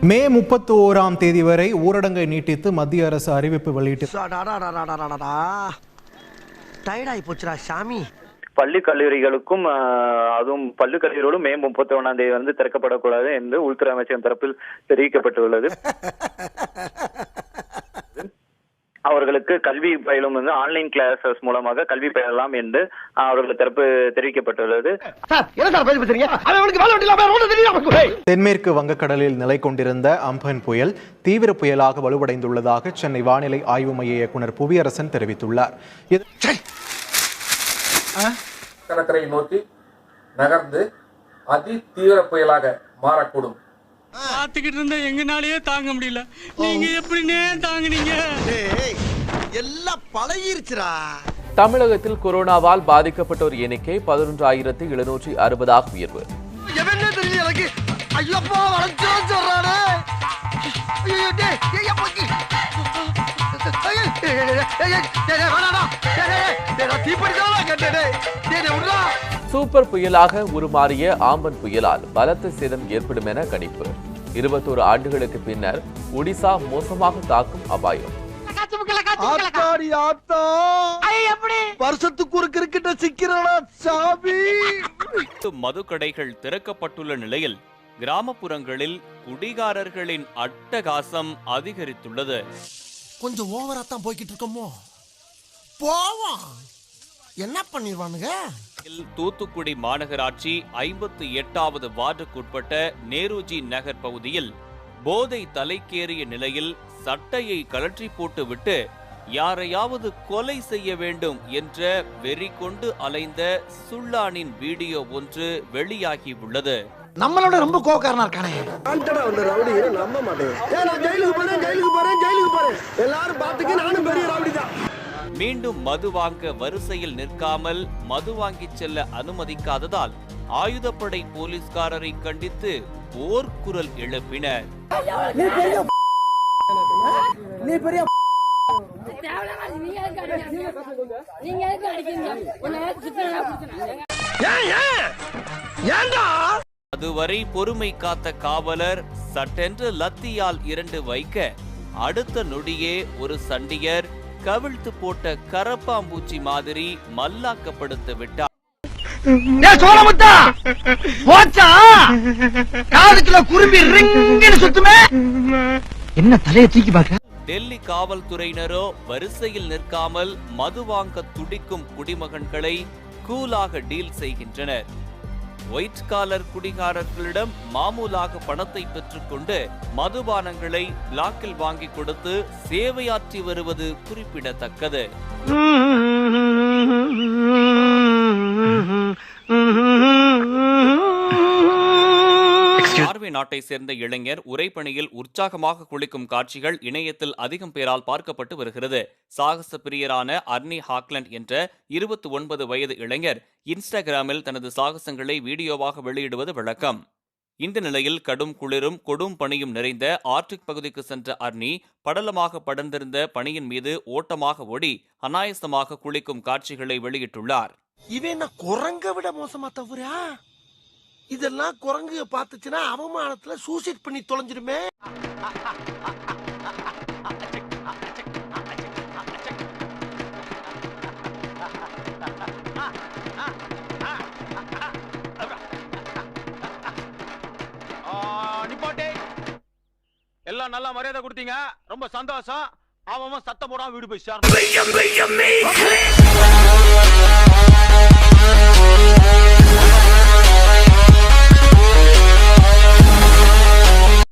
மே 31ஆம் தேதி வரை ஊரடங்கை நீட்டித்து மத்திய அரசு அறிவிப்பு வெளியிட்டு பள்ளி கல்லூரிகளுக்கும் அதுவும் பள்ளி கல்லூரிகளும் மே 31ஆம் தேதி திறக்கப்படக்கூடாது என்று உள்துறை அமைச்சகம் தரப்பில் தெரிவிக்கப்பட்டுள்ளது. அவர்களுக்கு கல்வி பயிலும் ஆன்லைன் கிளாஸஸ் மூலமாக கல்வி பயிலலாம் என்று அவர்கள் தரப்பு தெரிவிக்கப்பட்டுள்ளது. தென்மேற்கு வங்கக்கடலில் நிலை கொண்டிருந்த அம்பன் புயல் தீவிர புயலாக வலுவடைந்துள்ளதாக சென்னை வானிலை ஆய்வு மைய இயக்குனர் புவியரசன் தெரிவித்துள்ளார். கடற்கரை நோக்கி நகர்ந்து அதி தீவிர புயலாக மாறக்கூடும். பாத்துக்கிட்டு இருந்தா எங்கனாலயே தாங்க முடியல. நீங்க எப்படினே தாங்குனீங்க? எல்லாம் பழகிருச்சுடா. தமிழகத்தில் கொரோனாவால் பாதிக்கப்பட்டோர் எண்ணிக்கை 11,760 உயர்வு. எவனே தெரியல எனக்கு. ஐயப்பா வளச்சோ சொல்றானே. ஐயோ டேய் ஏய் போக்கி. சூப்பர் புயலாக உருமாறிய ஆம்பன் புயலால் பலத்த சேதம் ஏற்படும் என கணிப்பு. 21 ஆண்டுகளுக்கு பின்னர் ஒடிசா மோசமாக தாக்கும் அபாயம். வருஷத்துக்கு ஒரு கிரிக்கெட்ட சிக்கிறடா சாமி. மதுக்கடைகள் திறக்கப்பட்டுள்ள நிலையில் கிராமப்புறங்களில் குடிகாரர்களின் அட்டகாசம் அதிகரித்துள்ளது. கொஞ்சம் ஓவரா தான் போய்கிட்டு இருக்கோமோ. போவோம் என்ன பண்ணிடுவானுங்க. தூத்துக்குடி மாநகராட்சி 58வது வார்டுக்குட்பட்ட நேருஜி நகர் பகுதியில் போதை தலைக்கேறிய நிலையில் சட்டையை கழற்றி போட்டுவிட்டு யாரையாவது கொலை செய்ய வேண்டும் என்ற வெறி கொண்டு அலைந்த சுள்ளானின் வீடியோ ஒன்று வெளியாகி உள்ளது. நம்மளோட ரொம்ப கோக்காரனா இருக்கானே. நம்ப மாட்டேன். எல்லாரும் பாத்துக்க நானும் பெரிய ரவுடிதான். மீண்டும் மது வாங்க வரிசையில் நிற்காமல் மது வாங்கி செல்ல அனுமதிக்காததால் ஆயுதப்படை போலீஸ்காரரை கண்டித்து போர்க்குரல் எழுப்பினர். அதுவரை பொறுமை காத்த காவலர் சட்டென்று லத்தியால் 2 வைக்க அடுத்த நொடியே ஒரு சண்டியர் கவிழ்த்து போட்ட கரப்பாம்பூச்சி மாதிரி மல்லாக்கப்படுத்து விட்டார். என்ன தலையை தூக்கி பார்க்க. டெல்லி காவல்துறையினரோ வரிசையில் நிற்காமல் மது வாங்க துடிக்கும் குடிமகன்களை கூலாக டீல் செய்கின்றனர். ஒயிட் காலர் குடிகாரர்களிடம் மாமூலாக பணத்தை பெற்றுக்கொண்டு மதுபானங்களை பிளாக்கில் வாங்கி கொடுத்து சேவையாற்றி வருவது குறிப்பிடத்தக்கது. நார்வே நாட்டை சேர்ந்த இளைஞர் உறைபனியில் உற்சாகமாக குளிக்கும் காட்சிகள் இணையத்தில் அதிகம் பேரால் பார்க்கப்பட்டு வருகிறது. சாகச பிரியரான அர்னி ஹாக்லண்ட் என்ற 29 வயது இளைஞர் இன்ஸ்டாகிராமில் தனது சாகசங்களை வீடியோவாக வெளியிடுவது வழக்கம். இந்த நிலையில் கடும் குளிரும் கொடும் பனியும் நிறைந்த ஆர்டிக் பகுதிக்கு சென்ற அர்னி படலமாக படர்ந்திருந்த பனியின் மீது ஓட்டமாக ஓடி அனாயசமாக குளிக்கும் காட்சிகளை வெளியிட்டுள்ளார். இவன் குரங்க விட மோசமா தவறா? இதெல்லாம் குரங்கு பார்த்துச்சுன்னா அவமானத்துல சூசைட் பண்ணி தொலைஞ்சிருமே. நிப்பாட்டே எல்லாம் நல்லா மரியாதை கொடுத்தீங்க, ரொம்ப சந்தோஷம். அவன் சத்தம் போடாம வீடு போய் சேரணும்.